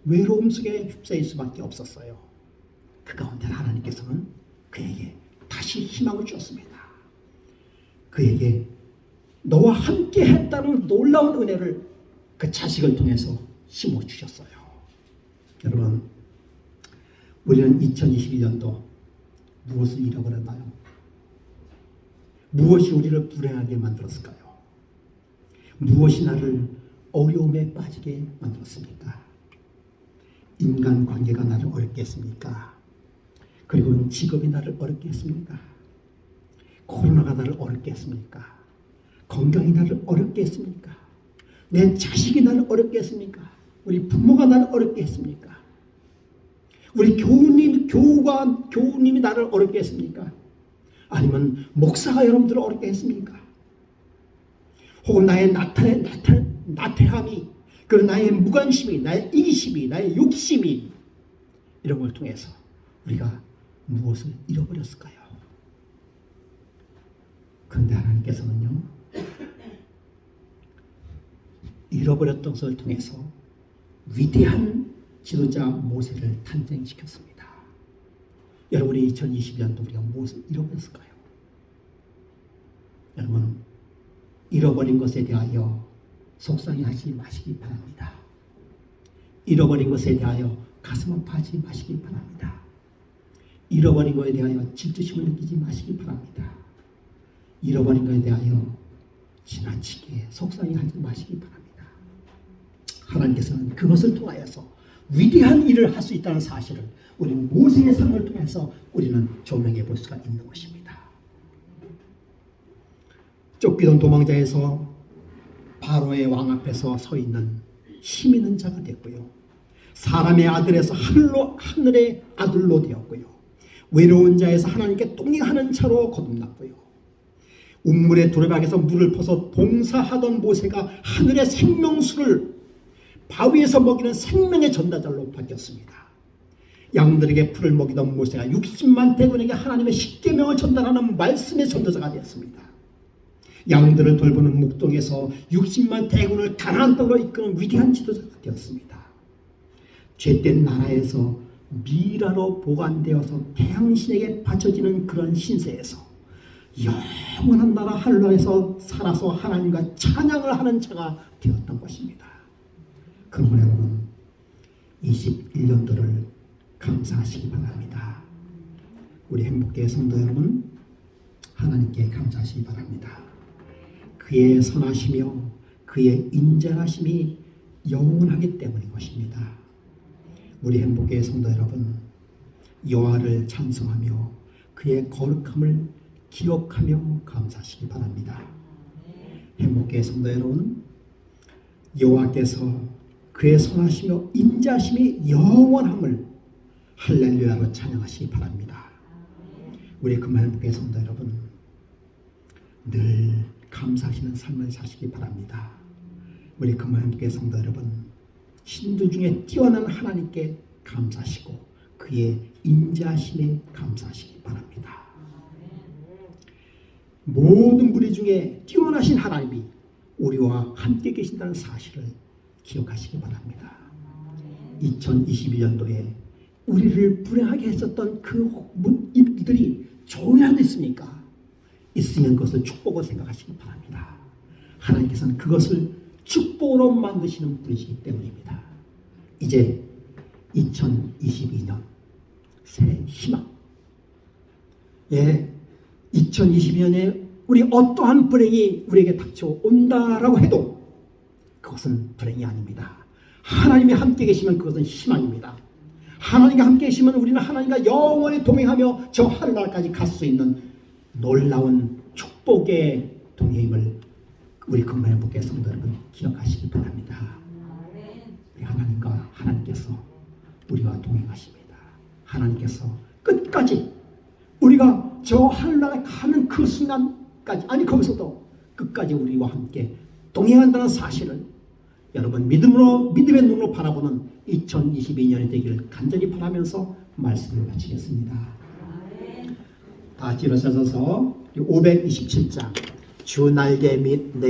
외로움 속에 휩싸일 수밖에 없었어요. 그 가운데 하나님께서는 그에게 다시 희망을 주었습니다. 그에게 너와 함께 했다는 놀라운 은혜를 그 자식을 통해서 심어주셨어요. 여러분, 우리는 2021년도 무엇을 잃어버렸나요? 무엇이 우리를 불행하게 만들었을까요? 무엇이 나를 어려움에 빠지게 만들었습니까? 인간관계가 나를 어렵게 했습니까? 그리고 직업이 나를 어렵게 했습니까? 코로나가 나를 어렵게 했습니까? 건강이 나를 어렵게 했습니까? 내 자식이 나를 어렵게 했습니까? 우리 부모가 나를 어렵게 했습니까? 우리 교우님이 나를 어렵게 했습니까? 아니면 목사가 여러분들을 어렵게 했습니까? 혹은 나의 나태함이, 그리고 나의 무관심이, 나의 이기심이, 나의 욕심이, 이런 걸 통해서 우리가 무엇을 잃어버렸을까요? 그런데 하나님께서는요, 잃어버렸던 것을 통해서 위대한 지도자 모세를 탄생시켰습니다. 여러분이 2020년도 우리가 무엇을 잃어버렸을까요? 여러분, 잃어버린 것에 대하여 속상해하지 마시기 바랍니다. 잃어버린 것에 대하여 가슴 아파하지 마시기 바랍니다. 잃어버린 것에 대하여 질투심을 느끼지 마시기 바랍니다. 잃어버린 것에 대하여 지나치게 속상해하지 마시기 바랍니다. 하나님께서는 그것을 통하여서 위대한 일을 할 수 있다는 사실을 우리 모세의 삶을 통해서 우리는 조명해 볼 수가 있는 것입니다. 쫓기던 도망자에서 바로의 왕 앞에서 서 있는 힘 있는 자가 됐고요. 사람의 아들에서 하늘의 아들로 되었고요. 외로운 자에서 하나님께 동의하는 자로 거듭났고요. 운물의 두레박에서 물을 퍼서 봉사하던 모세가 하늘의 생명수를 바위에서 먹이는 생명의 전다자로 바뀌었습니다. 양들에게 풀을 먹이던 모세가 60만 대군에게 하나님의 십계명을 전달하는 말씀의 전도자가 되었습니다. 양들을 돌보는 목동에서 60만 대군을 가나안 땅으로 이끄는 위대한 지도자가 되었습니다. 죄된 나라에서 미라로 보관되어서 태양신에게 바쳐지는 그런 신세에서 영원한 나라 하늘에서 살아서 하나님과 찬양을 하는 자가 되었던 것입니다. 그러므로 여러분 21년도를 감사하시기 바랍니다. 우리 행복교회 성도 여러분, 하나님께 감사하시기 바랍니다. 그의 선하시며 그의 인자하심이 영원하기 때문인 것입니다. 우리 행복교회 성도 여러분, 여호와를 찬송하며 그의 거룩함을 기억하며 감사하시기 바랍니다. 행복교회 성도 여러분, 여호와께서 그의 선하시며 인자하심이 영원함을 할렐루야로 찬양하시기 바랍니다. 우리 금화행복교회 성도 여러분, 늘 감사하시는 삶을 사시기 바랍니다. 우리 금화행복교회 성도 여러분, 신들 중에 뛰어난 하나님께 감사하시고 그의 인자하심에 감사하시기 바랍니다. 모든 무리 중에 뛰어나신 하나님이 우리와 함께 계신다는 사실을 기억하시기 바랍니다. 2021년도에 우리를 불행하게 했었던 이들이 조용히 있습니까? 있으면 그것을 축복으로 생각하시기 바랍니다. 하나님께서는 그것을 축복으로 만드시는 분이시기 때문입니다. 이제 2022년 새 희망, 2022년에 우리 어떠한 불행이 우리에게 닥쳐온다라고 해도 그것은 불행이 아닙니다. 하나님이 함께 계시면 그것은 희망입니다. 하나님과 함께 계시면 우리는 하나님과 영원히 동행하며 저 하늘나라까지 갈 수 있는 놀라운 축복의 동행임을 우리 금화행복교회 성도 여러분 기억하시기 바랍니다. 우리 하나님께서 우리와 동행하십니다. 하나님께서 끝까지 우리가 저 하늘나라에 가는 그 순간까지, 아니 거기서도 끝까지 우리와 함께 동행한다는 사실을 여러분 믿음의 눈으로 바라보는 2022년이 되기를 간절히 바라면서 말씀을 마치겠습니다. 다 같이 일어서서 527장 주 날개 및 내가